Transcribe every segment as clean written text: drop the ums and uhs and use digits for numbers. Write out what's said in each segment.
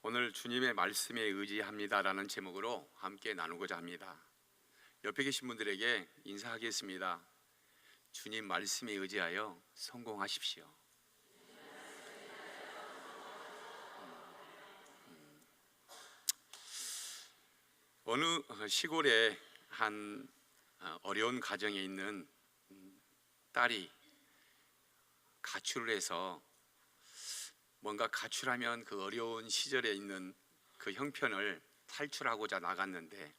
오늘 주님의 말씀에 의지합니다라는 제목으로 함께 나누고자 합니다. 옆에 계신 분들에게 인사하겠습니다. 주님 말씀에 의지하여 성공하십시오. 어느 시골에 한 어려운 가정에 있는 딸이 가출을 해서 뭔가 가출하면 그 어려운 시절에 있는 그 형편을 탈출하고자 나갔는데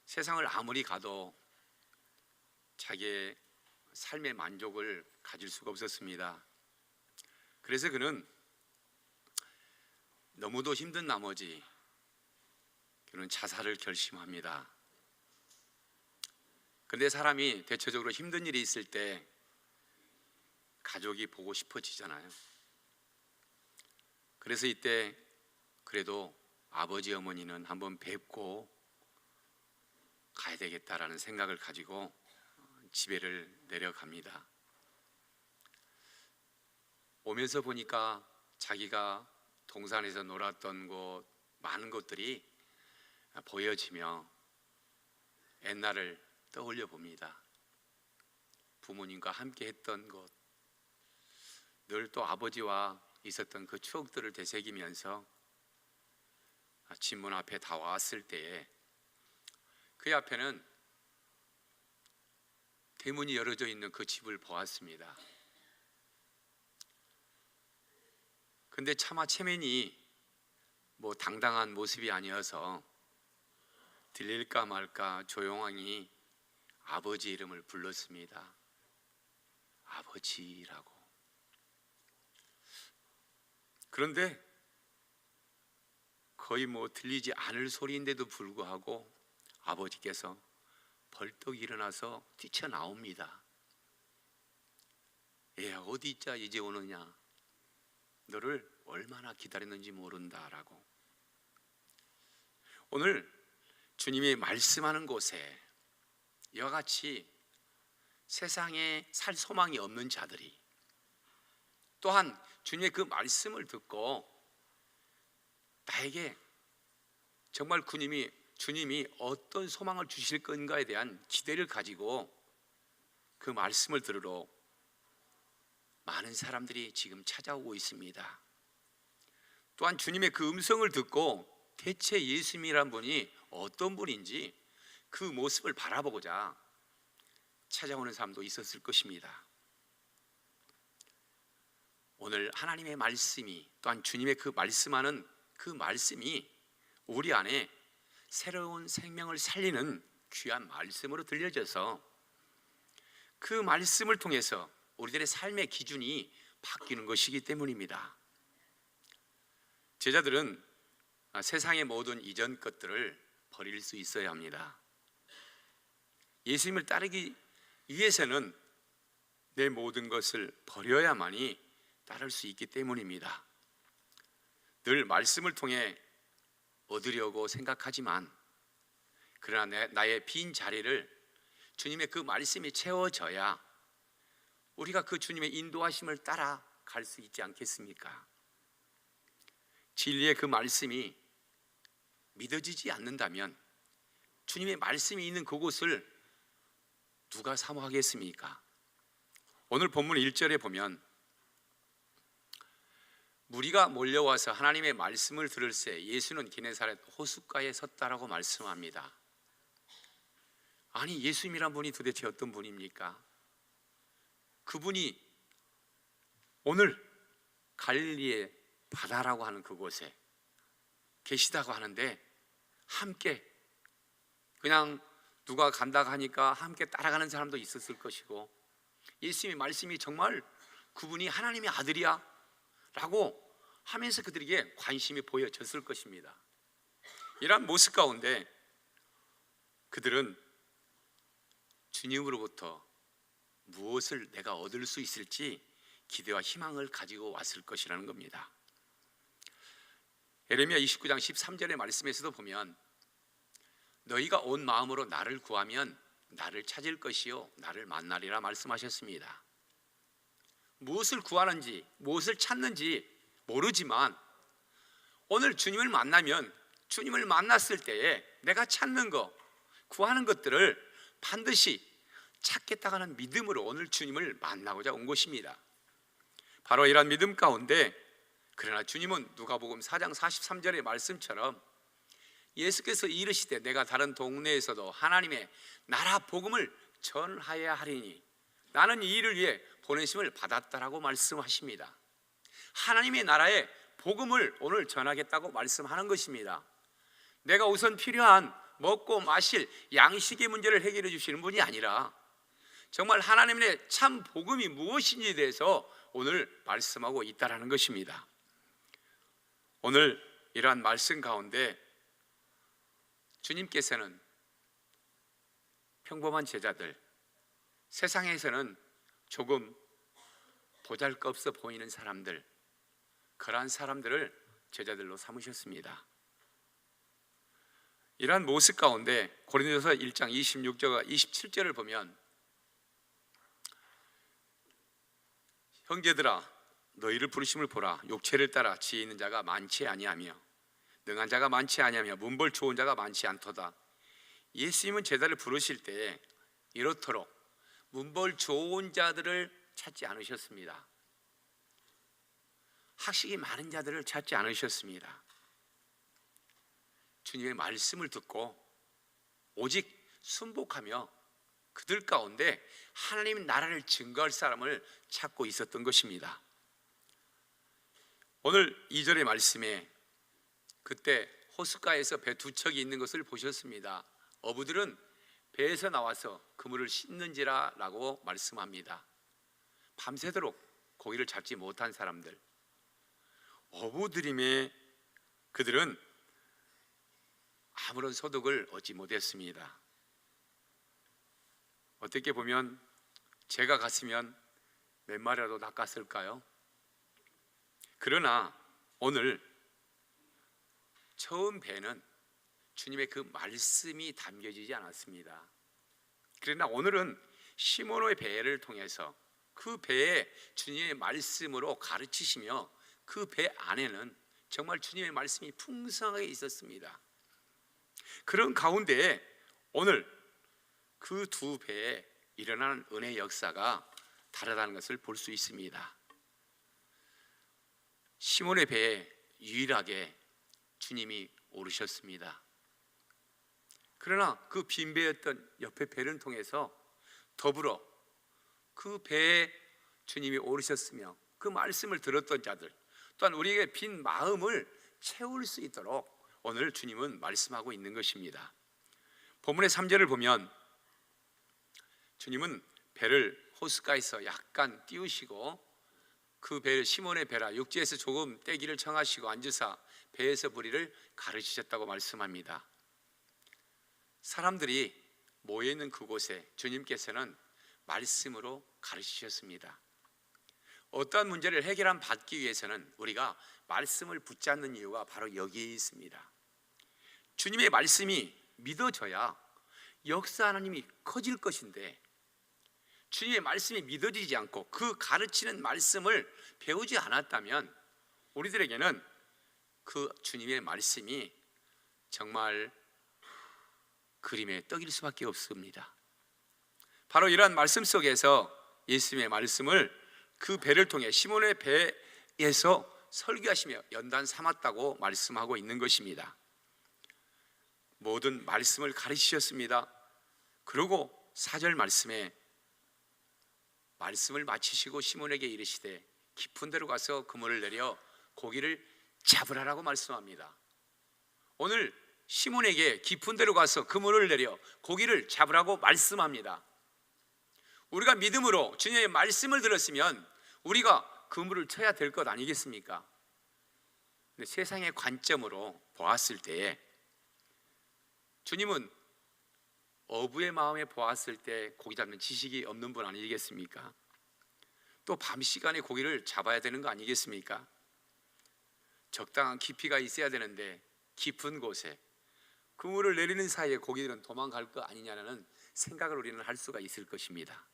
세상을 아무리 가도 자기의 삶의 만족을 가질 수가 없었습니다. 그래서 그는 너무도 힘든 나머지 그는 자살을 결심합니다. 그런데 사람이 대체적으로 힘든 일이 있을 때 가족이 보고 싶어지잖아요. 그래서 이때 그래도 아버지 어머니는 한번 뵙고 가야 되겠다라는 생각을 가지고 집에를 내려갑니다. 오면서 보니까 자기가 동산에서 놀았던 곳 많은 것들이 보여지며 옛날을 떠올려 봅니다. 부모님과 함께 했던 것, 늘 또 아버지와 있었던 그 추억들을 되새기면서 집문 앞에 다 왔을 때에 그 앞에는 대문이 열어져 있는 그 집을 보았습니다. 근데 차마 체면이 뭐 당당한 모습이 아니어서 들릴까 말까 조용히 아버지 이름을 불렀습니다. 아버지라고. 그런데 거의 뭐 들리지 않을 소리인데도 불구하고 아버지께서 벌떡 일어나서 뛰쳐나옵니다. 얘야 어디 있자 이제 오느냐, 너를 얼마나 기다렸는지 모른다라고. 오늘 주님이 말씀하는 곳에 이와 같이 세상에 살 소망이 없는 자들이 또한 주님의 그 말씀을 듣고 나에게 정말 주님이 어떤 소망을 주실 건가에 대한 기대를 가지고 그 말씀을 들으러 많은 사람들이 지금 찾아오고 있습니다. 또한 주님의 그 음성을 듣고 대체 예수님이란 분이 어떤 분인지 그 모습을 바라보고자 찾아오는 사람도 있었을 것입니다. 오늘 하나님의 말씀이 또한 주님의 그 말씀하는 그 말씀이 우리 안에 새로운 생명을 살리는 귀한 말씀으로 들려져서 그 말씀을 통해서 우리들의 삶의 기준이 바뀌는 것이기 때문입니다. 제자들은 세상의 모든 이전 것들을 버릴 수 있어야 합니다. 예수님을 따르기 위해서는 내 모든 것을 버려야만이 따를 수 있기 때문입니다. 늘 말씀을 통해 얻으려고 생각하지만 그러나 나의 빈 자리를 주님의 그 말씀이 채워져야 우리가 그 주님의 인도하심을 따라갈 수 있지 않겠습니까? 진리의 그 말씀이 믿어지지 않는다면 주님의 말씀이 있는 그곳을 누가 사모하겠습니까? 오늘 본문 1절에 보면 무리가 몰려와서 하나님의 말씀을 들을새 예수는 게네사렛 호숫가에 섰다라고 말씀합니다. 아니, 예수님이란 분이 도대체 어떤 분입니까? 그분이 오늘 갈릴리의 바다라고 하는 그곳에 계시다고 하는데 함께 그냥 누가 간다고 하니까 함께 따라가는 사람도 있었을 것이고 예수님의 말씀이 정말 그분이 하나님의 아들이야 라고 하면서 그들에게 관심이 보여졌을 것입니다. 이러한 모습 가운데 그들은 주님으로부터 무엇을 내가 얻을 수 있을지 기대와 희망을 가지고 왔을 것이라는 겁니다. 예레미야 29장 13절의 말씀에서도 보면 너희가 온 마음으로 나를 구하면 나를 찾을 것이요 나를 만나리라 말씀하셨습니다. 무엇을 구하는지 무엇을 찾는지 모르지만 오늘 주님을 만나면 주님을 만났을 때에 내가 찾는 거, 구하는 것들을 반드시 찾겠다는 믿음으로 오늘 주님을 만나고자 온 것입니다. 바로 이러한 믿음 가운데, 그러나 주님은 누가복음 4장 43절의 말씀처럼 예수께서 이르시되 내가 다른 동네에서도 하나님의 나라 복음을 전하여야 하리니 나는 이 일을 위해 보내심을 받았다라고 말씀하십니다. 하나님의 나라의 복음을 오늘 전하겠다고 말씀하는 것입니다. 내가 우선 필요한 먹고 마실 양식의 문제를 해결해 주시는 분이 아니라 정말 하나님의 참 복음이 무엇인지에 대해서 오늘 말씀하고 있다라는 것입니다. 오늘 이러한 말씀 가운데 주님께서는 평범한 제자들, 세상에서는 조금 보잘것없어 보이는 사람들, 그러한 사람들을 제자들로 삼으셨습니다. 이러한 모습 가운데 고린도서 1장 26절과 27절을 보면 형제들아 너희를 부르심을 보라. 욕체를 따라 지혜 있는 자가 많지 아니하며 능한 자가 많지 아니하며 문벌 좋은 자가 많지 않도다. 예수님은 제자를 부르실 때에 이렇도록 문벌 좋은 자들을 찾지 않으셨습니다. 학식이 많은 자들을 찾지 않으셨습니다. 주님의 말씀을 듣고 오직 순복하며 그들 가운데 하나님의 나라를 증거할 사람을 찾고 있었던 것입니다. 오늘 2절의 말씀에 그때 호숫가에서 배 두 척이 있는 것을 보셨습니다. 어부들은 배에서 나와서 그물을 씻는지라 라고 말씀합니다. 밤새도록 고기를 잡지 못한 사람들, 어부들임에 그들은 아무런 소득을 얻지 못했습니다. 어떻게 보면 제가 갔으면 몇 마리라도 낚았을까요? 그러나 오늘 처음 배는 주님의 그 말씀이 담겨지지 않았습니다. 그러나 오늘은 시몬의 배를 통해서 그 배에 주님의 말씀으로 가르치시며 그 배 안에는 정말 주님의 말씀이 풍성하게 있었습니다. 그런 가운데에 오늘 그 두 배에 일어나는 은혜의 역사가 다르다는 것을 볼 수 있습니다. 시몬의 배에 유일하게 주님이 오르셨습니다. 그러나 그 빈 배였던 옆에 배를 통해서 더불어 그 배에 주님이 오르셨으며 그 말씀을 들었던 자들, 또한 우리에게 빈 마음을 채울 수 있도록 오늘 주님은 말씀하고 있는 것입니다. 본문의 3절을 보면 주님은 배를 호숫가에서 약간 띄우시고 그 배를 시몬의 배라 육지에서 조금 떼기를 청하시고 앉으사 배에서 부리를 가르치셨다고 말씀합니다. 사람들이 모여있는 그곳에 주님께서는 말씀으로 가르치셨습니다. 어떠한 문제를 해결함 받기 위해서는 우리가 말씀을 붙잡는 이유가 바로 여기에 있습니다. 주님의 말씀이 믿어져야 역사 하나님이 커질 것인데 주님의 말씀이 믿어지지 않고 그 가르치는 말씀을 배우지 않았다면 우리들에게는 그 주님의 말씀이 정말 그림의 떡일 수밖에 없습니다. 바로 이러한 말씀 속에서 예수님의 말씀을 그 배를 통해 시몬의 배에서 설교하시며 연단 삼았다고 말씀하고 있는 것입니다. 모든 말씀을 가르치셨습니다. 그리고 4절 말씀에 말씀을 마치시고 시몬에게 이르시되 깊은 데로 가서 그물을 내려 고기를 잡으라라고 말씀합니다. 오늘 시몬에게 깊은 데로 가서 그물을 내려 고기를 잡으라고 말씀합니다. 우리가 믿음으로 주님의 말씀을 들었으면 우리가 그물을 쳐야 될 것 아니겠습니까? 근데 세상의 관점으로 보았을 때에 주님은 어부의 마음에 보았을 때 고기 잡는 지식이 없는 분 아니겠습니까? 또 밤 시간에 고기를 잡아야 되는 거 아니겠습니까? 적당한 깊이가 있어야 되는데 깊은 곳에 그물을 내리는 사이에 고기들은 도망갈 거 아니냐는 생각을 우리는 할 수가 있을 것입니다.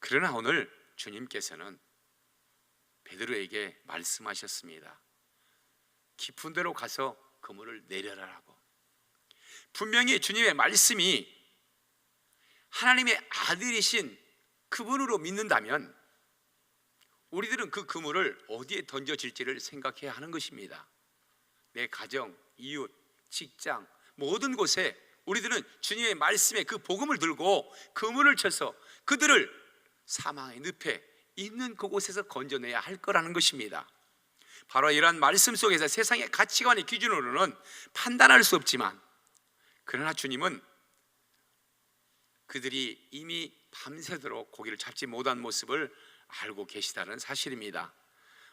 그러나 오늘 주님께서는 베드로에게 말씀하셨습니다. 깊은 데로 가서 그물을 내려라라고. 분명히 주님의 말씀이 하나님의 아들이신 그분으로 믿는다면 우리들은 그 그물을 어디에 던져질지를 생각해야 하는 것입니다. 내 가정, 이웃, 직장, 모든 곳에 우리들은 주님의 말씀에 그 복음을 들고 그물을 쳐서 그들을 사망의 늪에 있는 그곳에서 건져내야 할 거라는 것입니다. 바로 이러한 말씀 속에서 세상의 가치관의 기준으로는 판단할 수 없지만, 그러나 주님은 그들이 이미 밤새도록 고기를 잡지 못한 모습을 알고 계시다는 사실입니다.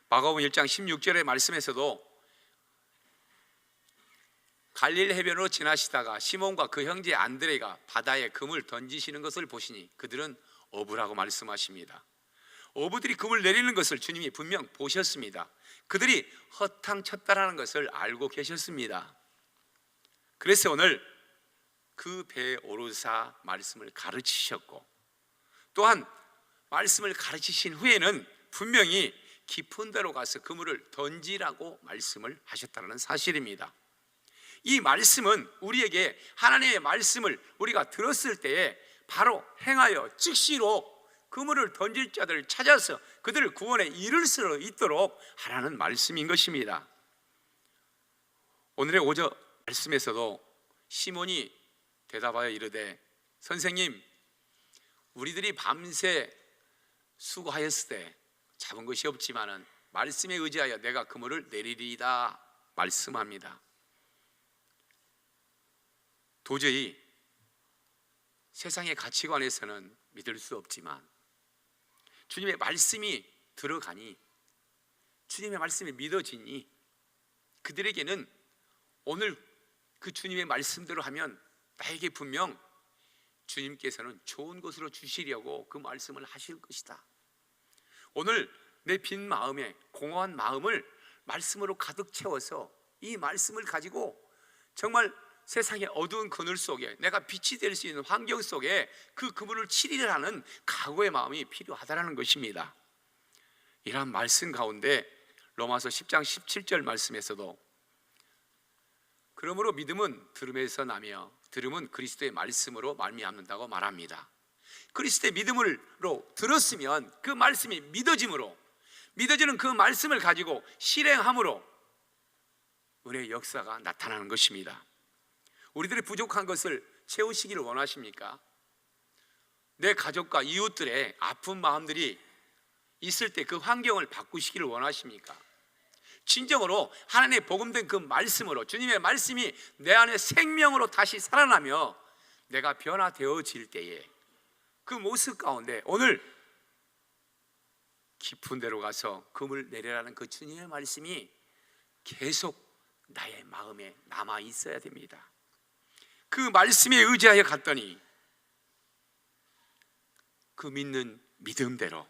마가복음 1장 16절의 말씀에서도 갈릴리 해변으로 지나시다가 시몬과 그 형제 안드레가 바다에 금을 던지시는 것을 보시니 그들은 어부라고 말씀하십니다. 어부들이 금을 내리는 것을 주님이 분명 보셨습니다. 그들이 허탕쳤다라는 것을 알고 계셨습니다. 그래서 오늘 그 배에 오르사 말씀을 가르치셨고, 또한 말씀을 가르치신 후에는 분명히 깊은 데로 가서 그물을 던지라고 말씀을 하셨다는 사실입니다. 이 말씀은 우리에게 하나님의 말씀을 우리가 들었을 때에 바로 행하여 즉시로 그물을 던질 자들을 찾아서 그들을 구원에 이를 수 있도록 하라는 말씀인 것입니다. 오늘의 오전 말씀에서도 시몬이 대답하여 이르되, 선생님, 우리들이 밤새 수고하였을 때 잡은 것이 없지만은 말씀에 의지하여 내가 그물을 내리리이다 말씀합니다. 도저히 세상의 가치관에서는 믿을 수 없지만 주님의 말씀이 들어가니, 주님의 말씀이 믿어지니 그들에게는 오늘 그 주님의 말씀대로 하면 나에게 분명 주님께서는 좋은 것으로 주시려고 그 말씀을 하실 것이다. 오늘 내 빈 마음에, 공허한 마음을 말씀으로 가득 채워서 이 말씀을 가지고 정말 세상의 어두운 그늘 속에 내가 빛이 될 수 있는 환경 속에 그 그물을 치리라는 각오의 마음이 필요하다는 것입니다. 이러한 말씀 가운데 로마서 10장 17절 말씀에서도 그러므로 믿음은 들음에서 나며 들음은 그리스도의 말씀으로 말미암는다고 말합니다. 그리스도의 믿음으로 들었으면 그 말씀이 믿어짐으로, 믿어지는 그 말씀을 가지고 실행함으로 은혜의 역사가 나타나는 것입니다. 우리들의 부족한 것을 채우시기를 원하십니까? 내 가족과 이웃들의 아픈 마음들이 있을 때 그 환경을 바꾸시기를 원하십니까? 진정으로 하나님의 복음된 그 말씀으로, 주님의 말씀이 내 안에 생명으로 다시 살아나며 내가 변화되어질 때에 그 모습 가운데 오늘 깊은 데로 가서 금을 내려라는 그 주님의 말씀이 계속 나의 마음에 남아 있어야 됩니다. 그 말씀에 의지하여 갔더니 그 믿는 믿음대로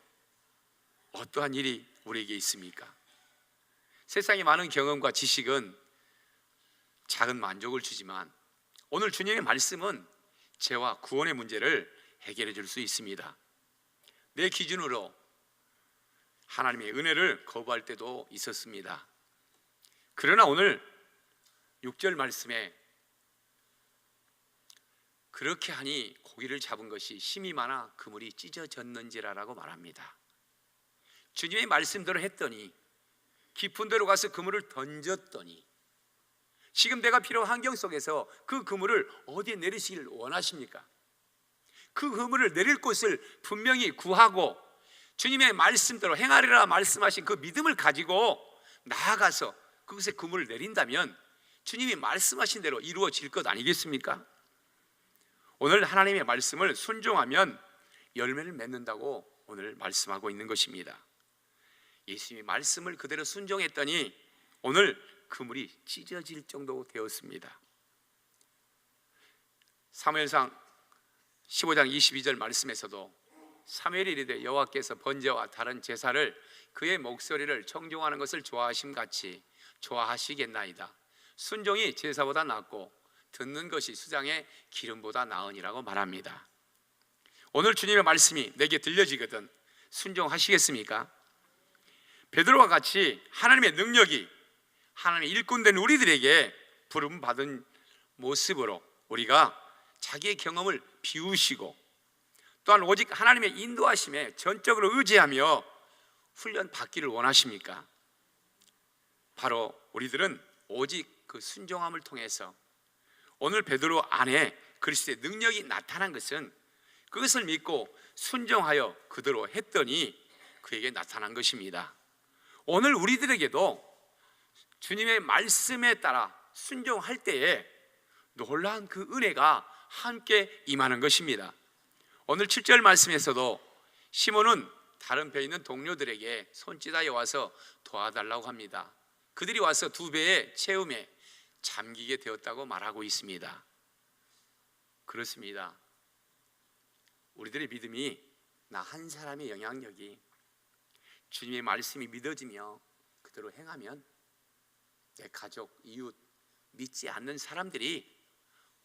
어떠한 일이 우리에게 있습니까? 세상의 많은 경험과 지식은 작은 만족을 주지만 오늘 주님의 말씀은 죄와 구원의 문제를 해결해 줄 수 있습니다. 내 기준으로 하나님의 은혜를 거부할 때도 있었습니다. 그러나 오늘 6절 말씀에 그렇게 하니 고기를 잡은 것이 힘이 많아 그물이 찢어졌는지라라고 말합니다. 주님의 말씀대로 했더니, 깊은 데로 가서 그물을 던졌더니, 지금 내가 필요한 환경 속에서 그 그물을 어디에 내리시기를 원하십니까? 그 그물을 내릴 곳을 분명히 구하고 주님의 말씀대로 행하리라 말씀하신 그 믿음을 가지고 나아가서 그곳에 그물을 내린다면 주님이 말씀하신 대로 이루어질 것 아니겠습니까? 오늘 하나님의 말씀을 순종하면 열매를 맺는다고 오늘 말씀하고 있는 것입니다. 예수님이 말씀을 그대로 순종했더니 오늘 그물이 찢어질 정도 되었습니다. 사무엘상 15장 22절 말씀에서도 사무엘이 이르되 여호와께서 번제와 다른 제사를 그의 목소리를 청종하는 것을 좋아하심같이 좋아하시겠나이다. 순종이 제사보다 낫고 듣는 것이 수장의 기름보다 나으니라고 말합니다. 오늘 주님의 말씀이 내게 들려지거든 순종하시겠습니까? 베드로와 같이 하나님의 능력이 하나님의 일꾼된 우리들에게 부름 받은 모습으로 우리가 자기의 경험을 비우시고 또한 오직 하나님의 인도하심에 전적으로 의지하며 훈련 받기를 원하십니까? 바로 우리들은 오직 그 순종함을 통해서 오늘 베드로 안에 그리스도의 능력이 나타난 것은 그것을 믿고 순종하여 그대로 했더니 그에게 나타난 것입니다. 오늘 우리들에게도 주님의 말씀에 따라 순종할 때에 놀라운 그 은혜가 함께 임하는 것입니다. 오늘 7절 말씀에서도 시몬은 다른 배에 있는 동료들에게 손짓하여 와서 도와달라고 합니다. 그들이 와서 2배의 채움에 잠기게 되었다고 말하고 있습니다. 그렇습니다. 우리들의 믿음이 나 한 사람의 영향력이 주님의 말씀이 믿어지며 그대로 행하면 내 가족, 이웃, 믿지 않는 사람들이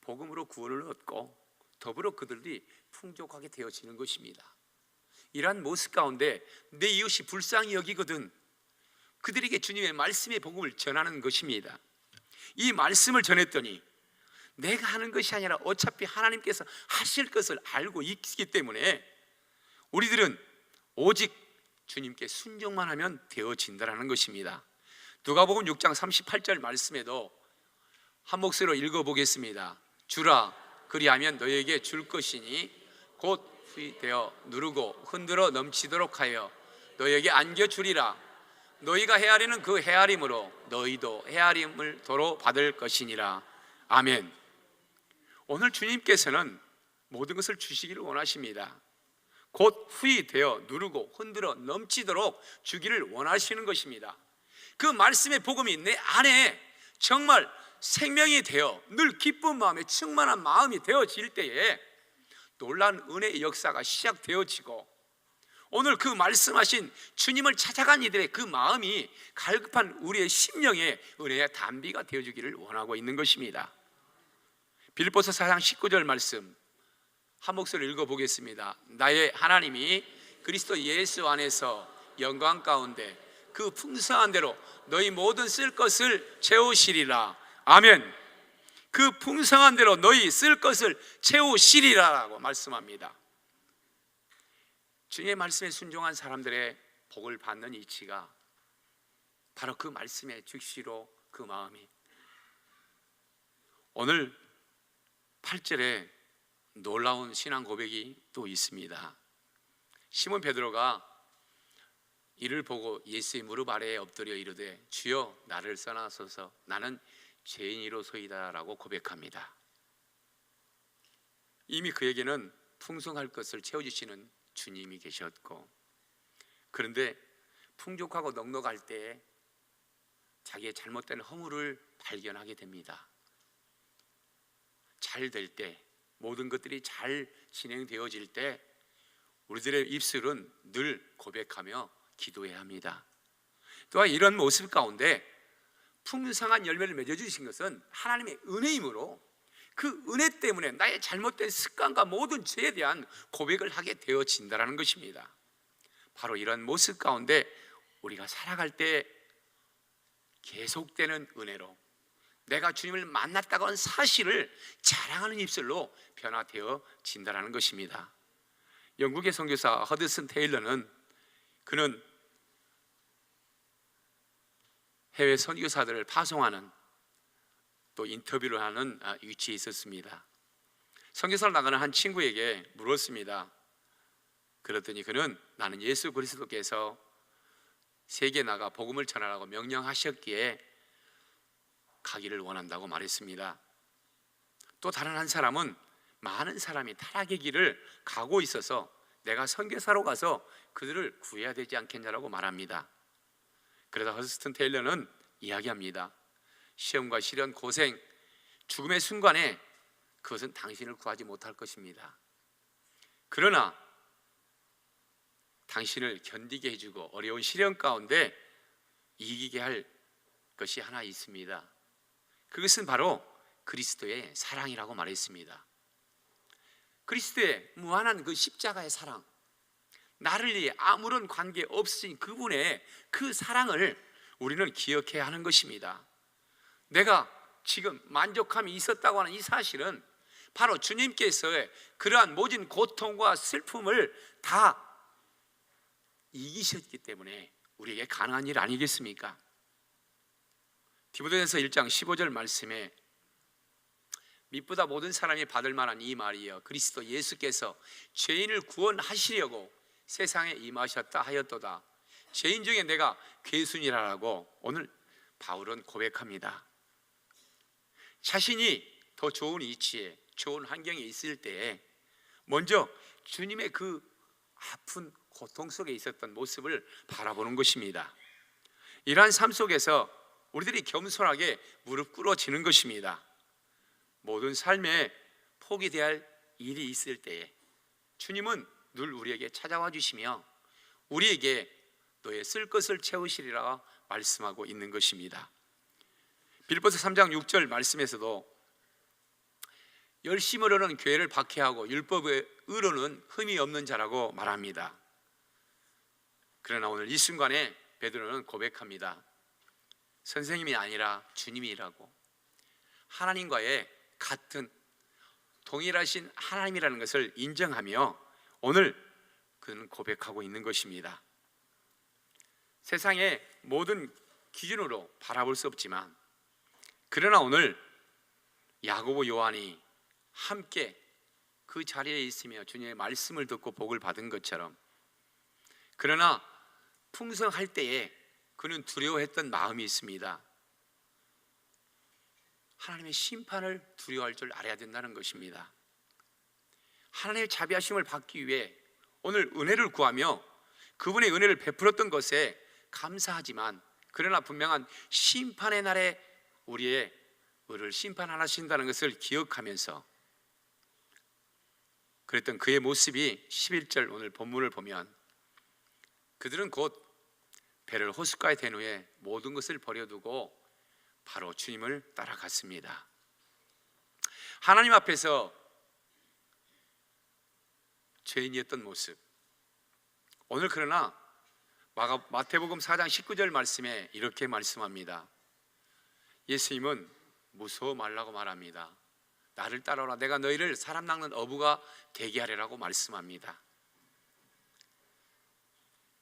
복음으로 구원을 얻고 더불어 그들이 풍족하게 되어지는 것입니다. 이러한 모습 가운데 내 이웃이 불쌍히 여기거든 그들에게 주님의 말씀의 복음을 전하는 것입니다. 이 말씀을 전했더니 내가 하는 것이 아니라 어차피 하나님께서 하실 것을 알고 있기 때문에 우리들은 오직 주님께 순종만 하면 되어진다는 것입니다. 누가복음 6장 38절 말씀에도 한 목소리로 읽어보겠습니다. 주라 그리하면 너에게 줄 것이니 곧 후이되어 누르고 흔들어 넘치도록 하여 너에게 안겨주리라. 너희가 헤아리는 그 헤아림으로 너희도 헤아림을 도로 받을 것이니라. 아멘. 오늘 주님께서는 모든 것을 주시기를 원하십니다. 곧 후이되어 누르고 흔들어 넘치도록 주기를 원하시는 것입니다. 그 말씀의 복음이 내 안에 정말 생명이 되어 늘 기쁜 마음에 충만한 마음이 되어질 때에 놀라운 은혜의 역사가 시작되어지고 오늘 그 말씀하신 주님을 찾아간 이들의 그 마음이 갈급한 우리의 심령에 은혜의 단비가 되어주기를 원하고 있는 것입니다. 빌립보서 4장 19절 말씀 한 목소리 읽어보겠습니다. 나의 하나님이 그리스도 예수 안에서 영광 가운데 그 풍성한 대로 너희 모든 쓸 것을 채우시리라. 아멘. 그 풍성한 대로 너희 쓸 것을 채우시리라라고 말씀합니다. 주님의 말씀에 순종한 사람들의 복을 받는 이치가 바로 그 말씀의 즉시로 그 마음이 오늘 8절에 놀라운 신앙 고백이 또 있습니다. 시몬 베드로가 이를 보고 예수의 무릎 아래에 엎드려 이르되 주여 나를 떠나소서 나는 죄인이로소이다 라고 고백합니다. 이미 그에게는 풍성할 것을 채워주시는 주님이 계셨고 그런데 풍족하고 넉넉할 때에 자기의 잘못된 허물을 발견하게 됩니다. 잘 될 때 모든 것들이 잘 진행되어질 때 우리들의 입술은 늘 고백하며 기도해야 합니다. 또한 이런 모습 가운데 풍성한 열매를 맺어주신 것은 하나님의 은혜이므로 그 은혜 때문에 나의 잘못된 습관과 모든 죄에 대한 고백을 하게 되어진다는 것입니다. 바로 이런 모습 가운데 우리가 살아갈 때 계속되는 은혜로 내가 주님을 만났다고 하는 사실을 자랑하는 입술로 변화되어진다는 것입니다. 영국의 선교사 허드슨 테일러는 그는 해외 선교사들을 파송하는 또 인터뷰를 하는 위치에 있었습니다. 선교사를 나가는 한 친구에게 물었습니다. 그랬더니 그는 나는 예수 그리스도께서 세계에 나가 복음을 전하라고 명령하셨기에 가기를 원한다고 말했습니다. 또 다른 한 사람은 많은 사람이 타락의 길을 가고 있어서 내가 선교사로 가서 그들을 구해야 되지 않겠냐라고 말합니다. 그래서 허스튼 테일러는 이야기합니다. 시험과 시련, 고생, 죽음의 순간에 그것은 당신을 구하지 못할 것입니다. 그러나 당신을 견디게 해주고 어려운 시련 가운데 이기게 할 것이 하나 있습니다. 그것은 바로 그리스도의 사랑이라고 말했습니다. 그리스도의 무한한 그 십자가의 사랑, 나를 위해 아무런 관계 없으신 그분의 그 사랑을 우리는 기억해야 하는 것입니다. 내가 지금 만족함이 있었다고 하는 이 사실은 바로 주님께서의 그러한 모진 고통과 슬픔을 다 이기셨기 때문에 우리에게 가능한 일 아니겠습니까? 디모데전서 1장 15절 말씀에 믿보다 모든 사람이 받을 만한 이 말이여 그리스도 예수께서 죄인을 구원하시려고 세상에 임하셨다 하였도다. 죄인 중에 내가 괴순이라고 오늘 바울은 고백합니다. 자신이 더 좋은 위치에 좋은 환경에 있을 때에 먼저 주님의 그 아픈 고통 속에 있었던 모습을 바라보는 것입니다. 이러한 삶 속에서 우리들이 겸손하게 무릎 꿇어지는 것입니다. 모든 삶에 포기되어야 할 일이 있을 때에 주님은 늘 우리에게 찾아와 주시며 우리에게 너의 쓸 것을 채우시리라 말씀하고 있는 것입니다. 빌립보서 3장 6절 말씀에서도 열심으로는 교회를 박해하고 율법의 의로는 흠이 없는 자라고 말합니다. 그러나 오늘 이 순간에 베드로는 고백합니다. 선생님이 아니라 주님이라고, 하나님과의 같은 동일하신 하나님이라는 것을 인정하며 오늘 그는 고백하고 있는 것입니다. 세상의 모든 기준으로 바라볼 수 없지만 그러나 오늘 야고보 요한이 함께 그 자리에 있으며 주님의 말씀을 듣고 복을 받은 것처럼, 그러나 풍성할 때에 그는 두려워했던 마음이 있습니다. 하나님의 심판을 두려워할 줄 알아야 된다는 것입니다. 하나님의 자비하심을 받기 위해 오늘 은혜를 구하며 그분의 은혜를 베풀었던 것에 감사하지만 그러나 분명한 심판의 날에 우리의 의를 심판하신다는 것을 기억하면서 그랬던 그의 모습이 11절 오늘 본문을 보면 그들은 곧 배를 호숫가에 댄 후에 모든 것을 버려두고 바로 주님을 따라갔습니다. 하나님 앞에서 죄인이었던 모습, 오늘 그러나 마태복음 4장 19절 말씀에 이렇게 말씀합니다. 예수님은 무서워 말라고 말합니다. 나를 따라오라, 내가 너희를 사람 낚는 어부가 되게 하리라고 말씀합니다.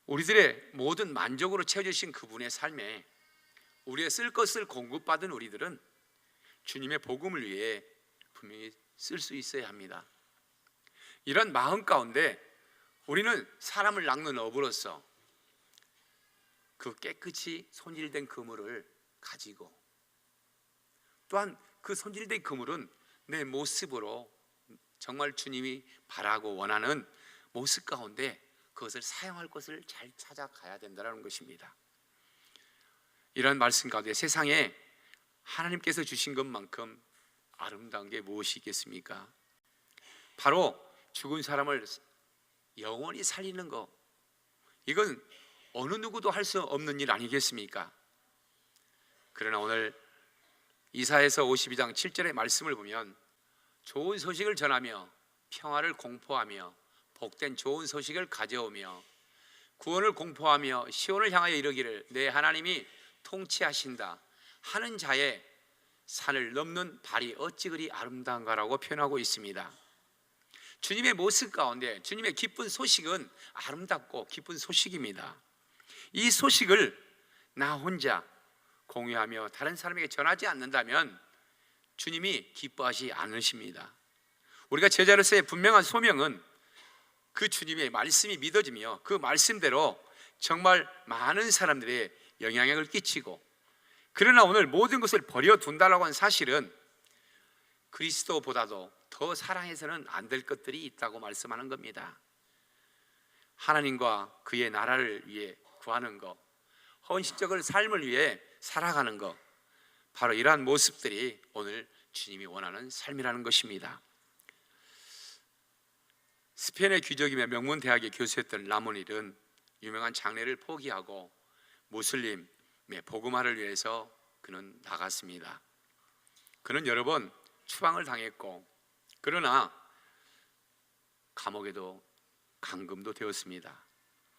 우리들의 모든 만족으로 채워주신 그분의 삶에 우리의 쓸 것을 공급받은 우리들은 주님의 복음을 위해 분명히 쓸 수 있어야 합니다. 이런 마음 가운데 우리는 사람을 낚는 어부로서 그 깨끗이 손질된 그물을 가지고, 또한 그 손질된 그물은 내 모습으로 정말 주님이 바라고 원하는 모습 가운데 그것을 사용할 것을 잘 찾아가야 된다는 것입니다. 이런 말씀 가운데 세상에 하나님께서 주신 것만큼 아름다운 게 무엇이 있겠습니까? 바로 죽은 사람을 영원히 살리는 것, 이건 어느 누구도 할 수 없는 일 아니겠습니까? 그러나 오늘 이사야서 52장 7절의 말씀을 보면 좋은 소식을 전하며 평화를 공포하며 복된 좋은 소식을 가져오며 구원을 공포하며 시온을 향하여 이르기를 내 하나님이 통치하신다 하는 자의 산을 넘는 발이 어찌 그리 아름다운가라고 표현하고 있습니다. 주님의 모습 가운데 주님의 기쁜 소식은 아름답고 기쁜 소식입니다. 이 소식을 나 혼자 공유하며 다른 사람에게 전하지 않는다면 주님이 기뻐하지 않으십니다. 우리가 제자로서의 분명한 소명은 그 주님의 말씀이 믿어지며 그 말씀대로 정말 많은 사람들의 영향력을 끼치고, 그러나 오늘 모든 것을 버려둔다라고 하는 사실은 그리스도보다도 더 사랑해서는 안 될 것들이 있다고 말씀하는 겁니다. 하나님과 그의 나라를 위해 구하는 것, 헌신적인 삶을 위해 살아가는 것, 바로 이러한 모습들이 오늘 주님이 원하는 삶이라는 것입니다. 스페인의 귀족이며 명문대학의 교수였던 라모닐은 유명한 장래를 포기하고 무슬림의 복음화를 위해서 그는 나갔습니다. 그는 여러 번 추방을 당했고 그러나 감옥에도 감금도 되었습니다.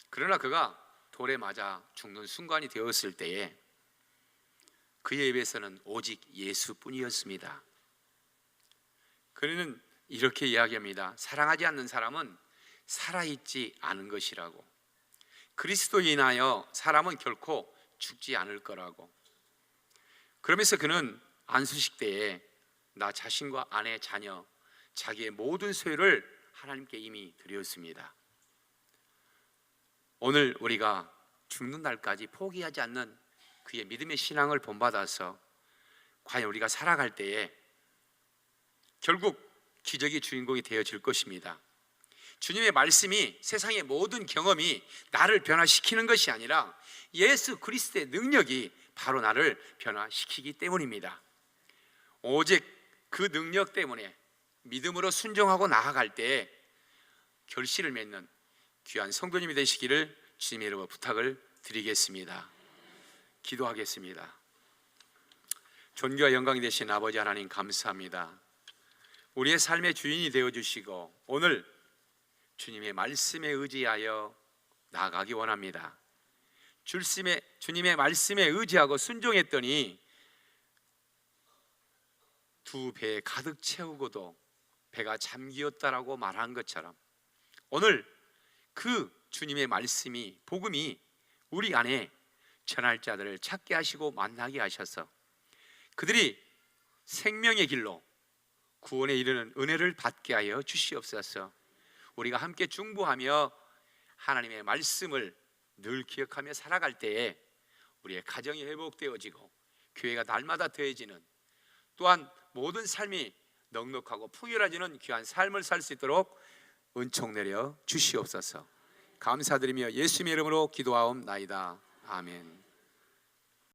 그러나 그가 돌에 맞아 죽는 순간이 되었을 때에 그의 입에서는 오직 예수뿐이었습니다. 그는 이렇게 이야기합니다. 사랑하지 않는 사람은 살아있지 않은 것이라고. 그리스도에 인하여 사람은 결코 죽지 않을 거라고. 그러면서 그는 안수식 때에 나 자신과 아내, 자녀, 자기의 모든 소유를 하나님께 이미 드렸습니다. 오늘 우리가 죽는 날까지 포기하지 않는 그의 믿음의 신앙을 본받아서 과연 우리가 살아갈 때에 결국 기적의 주인공이 되어질 것입니다. 주님의 말씀이, 세상의 모든 경험이 나를 변화시키는 것이 아니라 예수 그리스도의 능력이 바로 나를 변화시키기 때문입니다. 오직 그 능력 때문에 믿음으로 순종하고 나아갈 때에 결실을 맺는 귀한 성도님이 되시기를 주님의 이름으로 부탁을 드리겠습니다. 기도하겠습니다. 존귀와 영광이 되신 아버지 하나님, 감사합니다. 우리의 삶의 주인이 되어주시고 오늘 주님의 말씀에 의지하여 나아가기 원합니다. 주님의 말씀에 의지하고 순종했더니 2배 가득 채우고도 배가 잠기었다라고 말한 것처럼 오늘 그 주님의 말씀이, 복음이 우리 안에 전할 자들을 찾게 하시고 만나게 하셔서 그들이 생명의 길로 구원에 이르는 은혜를 받게 하여 주시옵소서. 우리가 함께 중보하며 하나님의 말씀을 늘 기억하며 살아갈 때에 우리의 가정이 회복되어지고 교회가 날마다 더해지는, 또한 모든 삶이 넉넉하고 풍요로워지는 귀한 삶을 살 수 있도록 은총 내려 주시옵소서. 감사드리며 예수님의 이름으로 기도하옵나이다. 아멘.